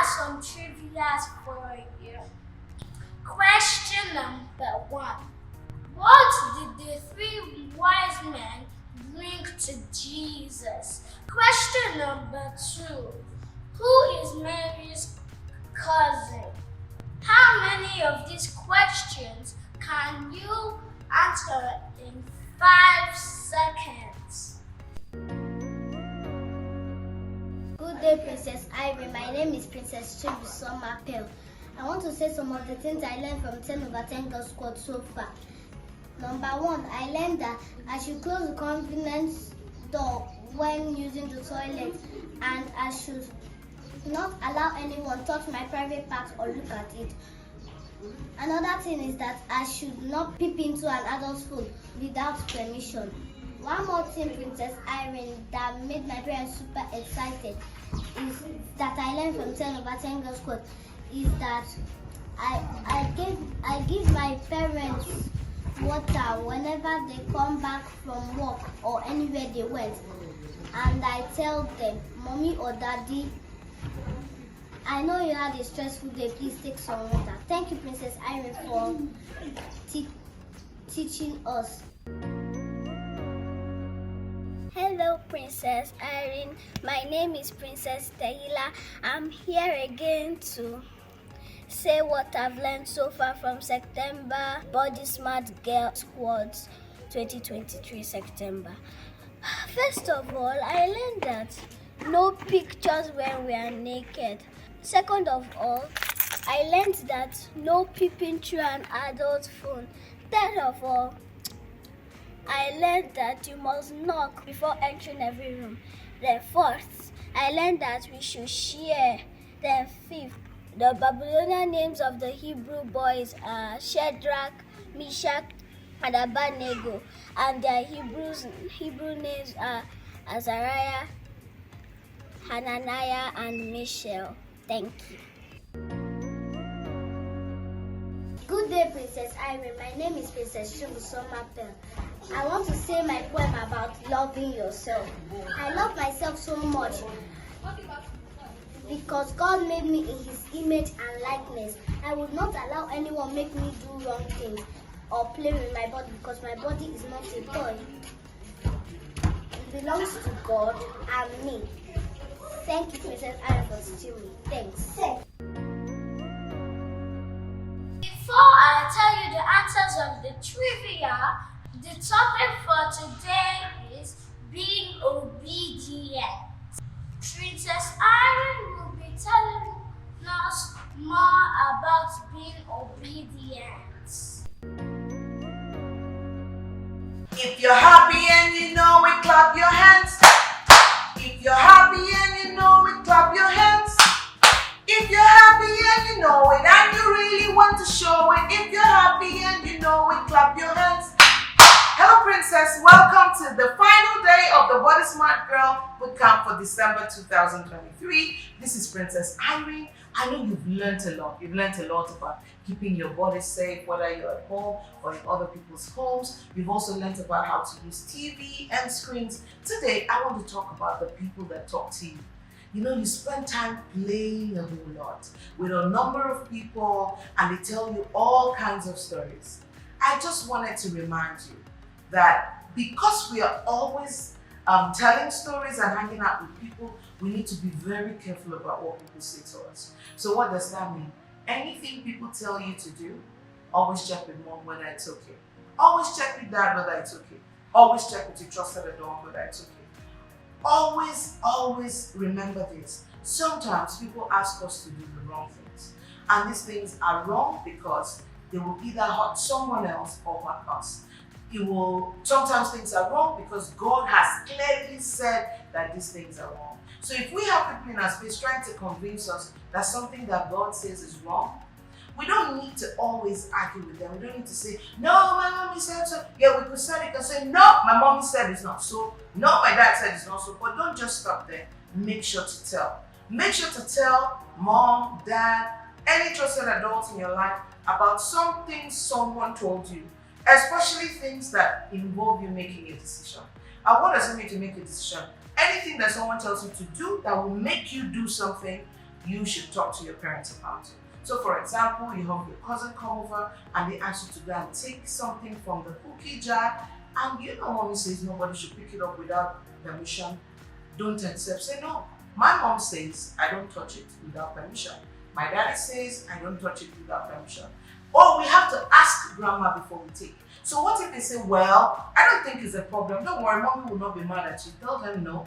some trivia for you. Question number 1. What did the 3 wise men bring to Jesus? Question number 2. Who is Mary's cousin? How many of these questions can you answer in 5 seconds? Good day, Princess Irene. My name is Princess Chibusom Apel. I want to say some of the things I learned from 10/10 Girls Squad so far. Number 1, I learned that I should close the convenience door when using the toilet, and I should not allow anyone touch my private parts or look at it. Another thing is that I should not peep into an adult's phone without permission. One more thing, Princess Irene, that made my parents super excited is that I learned from 10/10 Girls Squad is that I give my parents water whenever they come back from work or anywhere they went, and I tell them, Mommy or Daddy, I know you had a stressful day, please take some water. Thank you, Princess Irene, for teaching us. Hello, Princess Irene. My name is Princess Tahila. I'm here again to say what I've learned so far from September Body Smart Girl Squads 2023 September. First of all, I learned that no pictures when we are naked. Second of all, I learned that no peeping through an adult phone. Third of all, I learned that you must knock before entering every room. Then fourth, I learned that we should share. Then fifth, the Babylonian names of the Hebrew boys are Shadrach, Meshach, and Abednego, and their Hebrew names are Azariah, Hananiah, and Mishael. Thank you. Good day, Princess Irene. My name is Princess Chibusom Apel. I want to say my poem about loving yourself. I love myself so much because God made me in His image and likeness. I would not allow anyone make me do wrong things or play with my body because my body is not a toy. It belongs to God and me. Thank you, Princess Irene, for teaching me. Thanks. Before I tell you the answers of the trivia, the topic for today is being obedient. Princess Irene will be telling us more about being obedient. If you're happy and you know it, clap your hands. If you're happy and you know it, clap your hands. If you're happy and you know it and you really want to show it, if you're happy and you know it, clap your hands. Hello, Princess. Welcome to the final day of the Body Smart Girl Bootcamp for December 2023. This is Princess Irene. I know you've learned a lot. You've learned a lot about keeping your body safe, whether you're at home or in other people's homes. You've also learned about how to use TV and screens. Today, I want to talk about the people that talk to you. You know, you spend time playing a whole lot with a number of people and they tell you all kinds of stories. I just wanted to remind you that because we are always telling stories and hanging out with people, we need to be very careful about what people say to us. So what does that mean? Anything people tell you to do, always check with mom whether it's okay. Always check with dad whether it's okay. Always check with your trusted adult whether it's okay. Always remember this. Sometimes people ask us to do the wrong things. And these things are wrong because they will either hurt someone else or hurt us. Sometimes things are wrong because God has clearly said that these things are wrong. So if we have people in our space trying to convince us that something that God says is wrong, we don't need to always argue with them. We don't need to say, no, my mommy said so. Yeah, we could say it and say, no, my mommy said it's not so. No, my dad said it's not so. But don't just stop there. Make sure to tell. Make sure to tell mom, dad, any trusted adults in your life about something someone told you, especially things that involve you making a decision. And what does it mean to make a decision? Anything that someone tells you to do that will make you do something, you should talk to your parents about it. So for example, you have your cousin come over and they ask you to go and take something from the cookie jar, and you know mommy says nobody should pick it up without permission. Don't accept. Say no. My mom says I don't touch it without permission. My daddy says I don't touch it without permission. Or we have to ask grandma before we take. So what if they say, well, I don't think it's a problem. Don't worry, mommy will not be mad at you. Tell them no.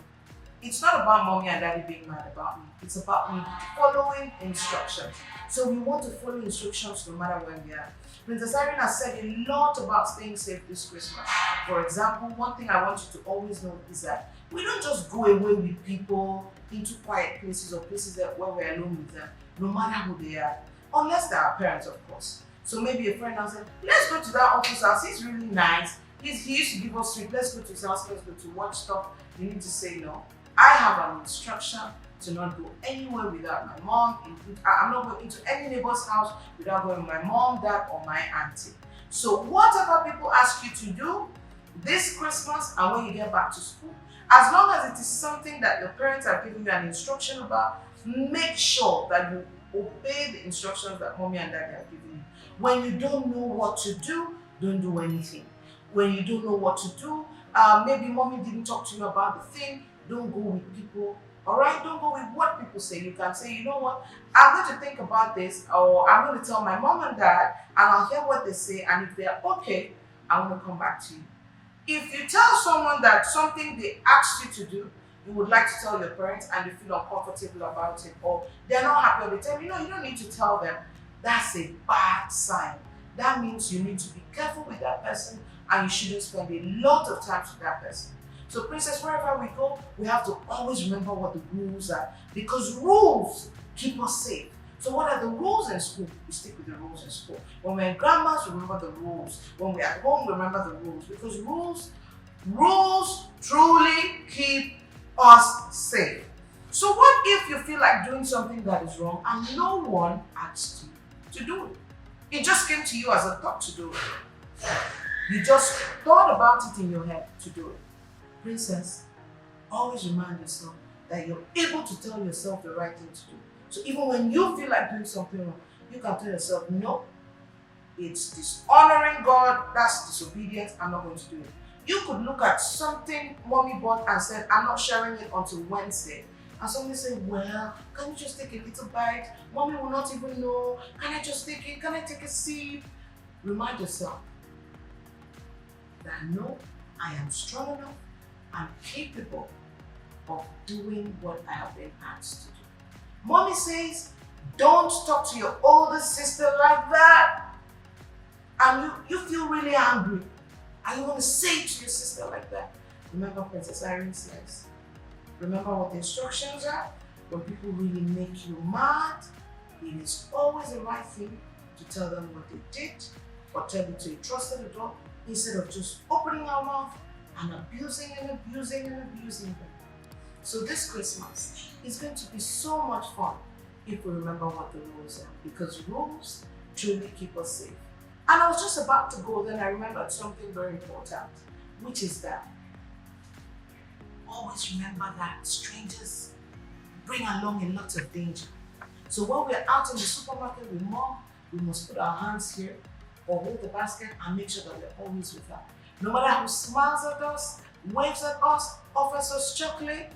It's not about mommy and daddy being mad about me. It's about me following instructions. So we want to follow instructions no matter where we are. Princess Irene has said a lot about staying safe this Christmas. For example, one thing I want you to always know is that we don't just go away with people into quiet places or places where we're alone with them, no matter who they are. Unless they're our parents, of course. So maybe a friend now said, let's go to that uncle's house. He's really nice. He used to give us treat. Let's go to his house. Let's go to watch stuff. You need to say no. I have an instruction to not go anywhere without my mom. I'm not going into any neighbor's house without going with my mom, dad, or my auntie. So whatever people ask you to do this Christmas and when you get back to school, as long as it is something that your parents have given you an instruction about, make sure that you obey the instructions that mommy and daddy have given you. When you don't know what to do, don't do anything. When you don't know what to do, maybe mommy didn't talk to you about the thing, don't go with people. Alright, don't go with what people say. You can say, you know what, I'm going to think about this, or I'm going to tell my mom and dad, and I'll hear what they say, and if they're okay, I'm going to come back to you. If you tell someone that something they asked you to do, you would like to tell your parents and you feel uncomfortable about it, or they're not happy, or they tell you, no, you don't need to tell them, that's a bad sign. That means you need to be careful with that person and you shouldn't spend a lot of time with that person. So princess, wherever we go, we have to always remember what the rules are, because rules keep us safe. So what are the rules in school? We stick with the rules in school. When we're in grandma's, we remember the rules. When we're at home, we remember the rules, because rules truly keep us safe. So what if you feel like doing something that is wrong and no one asked you to do it? It just came to you as a thought to do it. You just thought about it in your head to do it. Princess, always remind yourself that you're able to tell yourself the right thing to do. So even when you feel like doing something wrong, you can tell yourself, no, it's dishonoring God, that's disobedience, I'm not going to do it. You could look at something mommy bought and said, I'm not sharing it until Wednesday. And somebody said, well, can you just take a little bite? Mommy will not even know. Can I just take it? Can I take a sip? Remind yourself that no, I am strong enough and capable of doing what I have been asked to do. Mommy says, don't talk to your older sister like that. And you feel really angry. And you want to say to your sister like that. Remember Princess Irene says, remember what the instructions are. When people really make you mad, it is always the right thing to tell them what they did, or tell them to a trusted adult, instead of just opening our mouth and abusing and abusing and abusing them. So this Christmas is going to be so much fun if we remember what the rules are, because rules truly keep us safe. And I was just about to go, then I remembered something very important, which is that always remember that strangers bring along a lot of danger. So when we're out in the supermarket with mom, we must put our hands here or hold the basket and make sure that we're always with her. No matter who smiles at us, waves at us, offers us chocolate,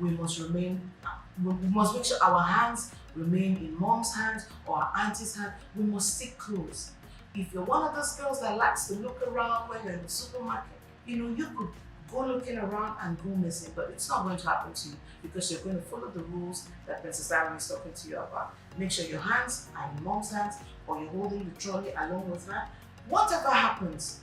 we must make sure our hands remain in mom's hands or our auntie's hand. We must stick close. If you're one of those girls that likes to look around when you're in the supermarket, you could go looking around and go missing, but it's not going to happen to you because you're going to follow the rules that Princess Irene is talking to you about. Make sure your hands are in mom's hands or you're holding the trolley along with her. Whatever happens,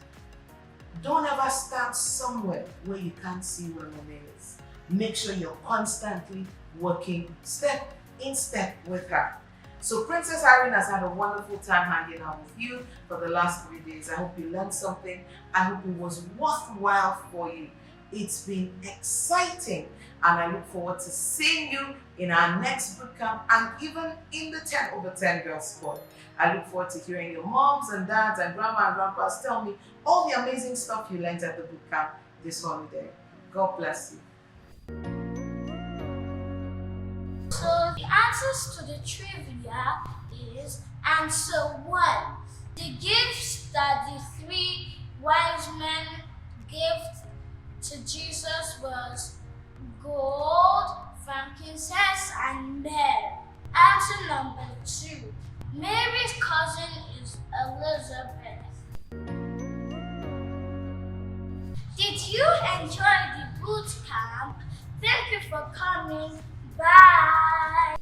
don't ever stand somewhere where you can't see where mommy is. Make sure you're constantly working step in step with her. So Princess Irene has had a wonderful time hanging out with you for the last 3 days. I hope you learned something. I hope it was worthwhile for you. It's been exciting and I look forward to seeing you in our next bootcamp and even in the 10 over 10 girls squad. I look forward to hearing your moms and dads and grandma and grandpas tell me all the amazing stuff you learned at the bootcamp this holiday. God bless you. So answers to the trivia is answer 1. The gifts that the 3 wise men gave to Jesus was gold, frankincense, and myrrh. Answer number 2. Mary's cousin is Elizabeth. Did you enjoy the boot camp? Thank you for coming. Bye.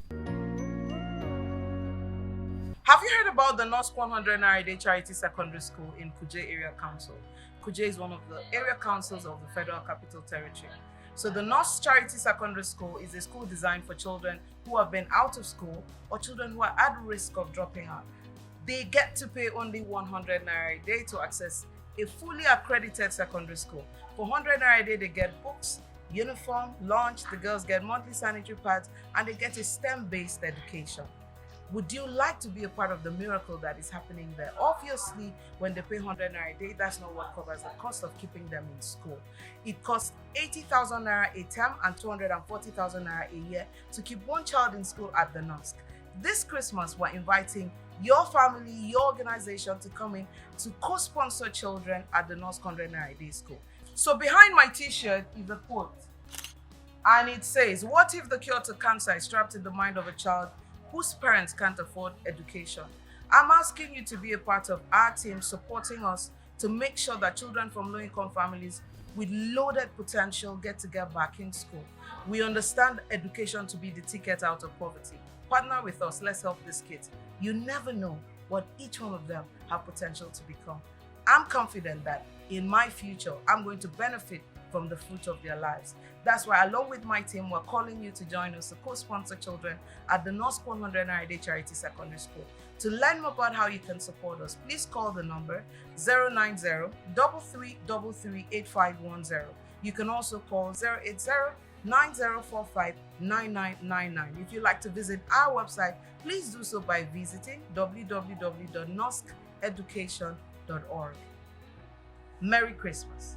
Have you heard about the North 100 Naira Day Charity Secondary School in Kuje Area Council? Kuje is one of the area councils of the Federal Capital Territory. So the North Charity Secondary School is a school designed for children who have been out of school or children who are at risk of dropping out. They get to pay only 100 Naira a day to access a fully accredited secondary school. For 100 Naira a day, they get books, uniform, lunch, the girls get monthly sanitary pads, and they get a STEM-based education. Would you like to be a part of the miracle that is happening there? Obviously, when they pay 100 Naira a day, that's not what covers the cost of keeping them in school. It costs 80,000 Naira a term and 240,000 Naira a year to keep one child in school at the NOSC. This Christmas, we're inviting your family, your organization to come in to co-sponsor children at the NOSC 100 Naira a day school. So behind my t-shirt is a quote, and it says, "What if the cure to cancer is trapped in the mind of a child whose parents can't afford education?" I'm asking you to be a part of our team supporting us to make sure that children from low-income families with loaded potential get back in school. We understand education to be the ticket out of poverty. Partner with us, let's help these kids. You never know what each one of them have potential to become. I'm confident that in my future, I'm going to benefit from the fruit of their lives. That's why, along with my team, we're calling you to join us to co-sponsor children at the North 100 Naira Day Charity Secondary School. To learn more about how you can support us, please call the number 090-3333-8510. You can also call 080-9045-9999. If you'd like to visit our website, please do so by visiting www.nosceducation.org. Merry Christmas.